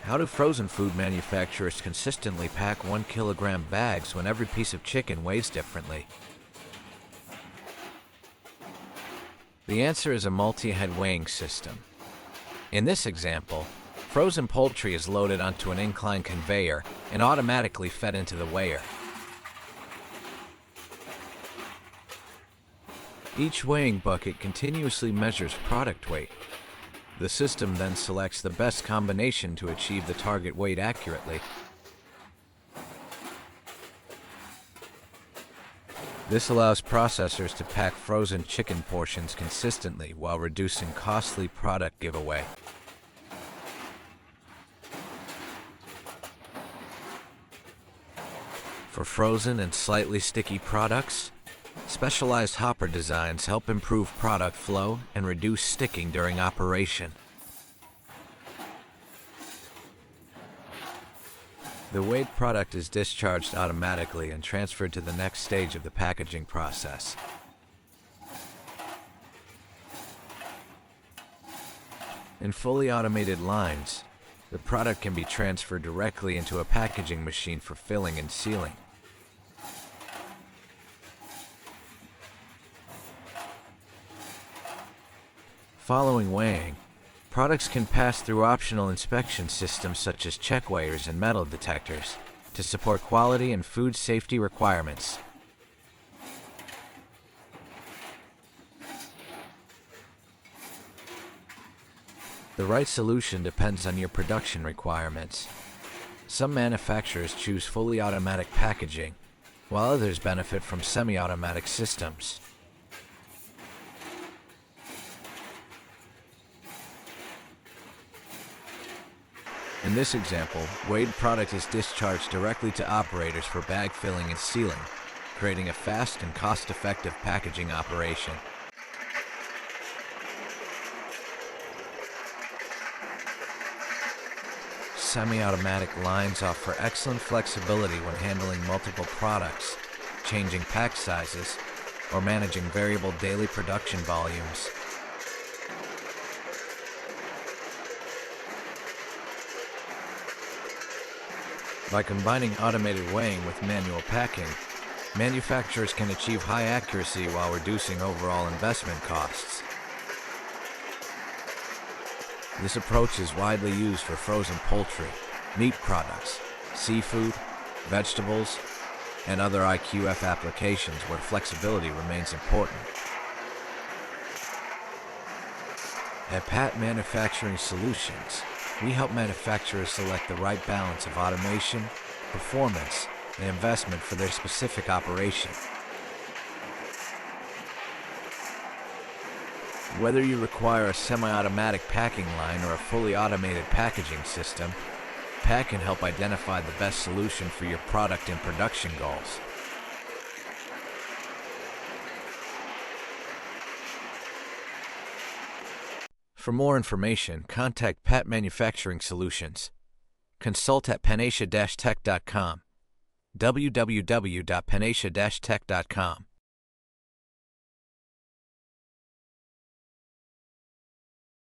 How do frozen food manufacturers consistently pack 1 kilogram bags when every piece of chicken weighs differently? The answer is a multi-head weighing system. In this example, frozen poultry is loaded onto an inclined conveyor and automatically fed into the weigher. Each weighing bucket continuously measures product weight. The system then selects the best combination to achieve the target weight accurately. This allows processors to pack frozen chicken portions consistently while reducing costly product giveaway. For frozen and slightly sticky products, specialized hopper designs help improve product flow and reduce sticking during operation. The weighed product is discharged automatically and transferred to the next stage of the packaging process. In fully automated lines, the product can be transferred directly into a packaging machine for filling and sealing. Following weighing, products can pass through optional inspection systems such as check weighers and metal detectors to support quality and food safety requirements. The right solution depends on your production requirements. Some manufacturers choose fully automatic packaging, while others benefit from semi-automatic systems. In this example, weighed product is discharged directly to operators for bag filling and sealing, creating a fast and cost-effective packaging operation. Semi-automatic lines offer excellent flexibility when handling multiple products, changing pack sizes, or managing variable daily production volumes. By combining automated weighing with manual packing, manufacturers can achieve high accuracy while reducing overall investment costs. This approach is widely used for frozen poultry, meat products, seafood, vegetables, and other IQF applications where flexibility remains important. At Pat Manufacturing Solutions, we help manufacturers select the right balance of automation, performance, and investment for their specific operation. Whether you require a semi-automatic packing line or a fully automated packaging system, Pat can help identify the best solution for your product and production goals. For more information, contact Pat Manufacturing Solutions. Consult at panacea-tech.com. www.panacea-tech.com.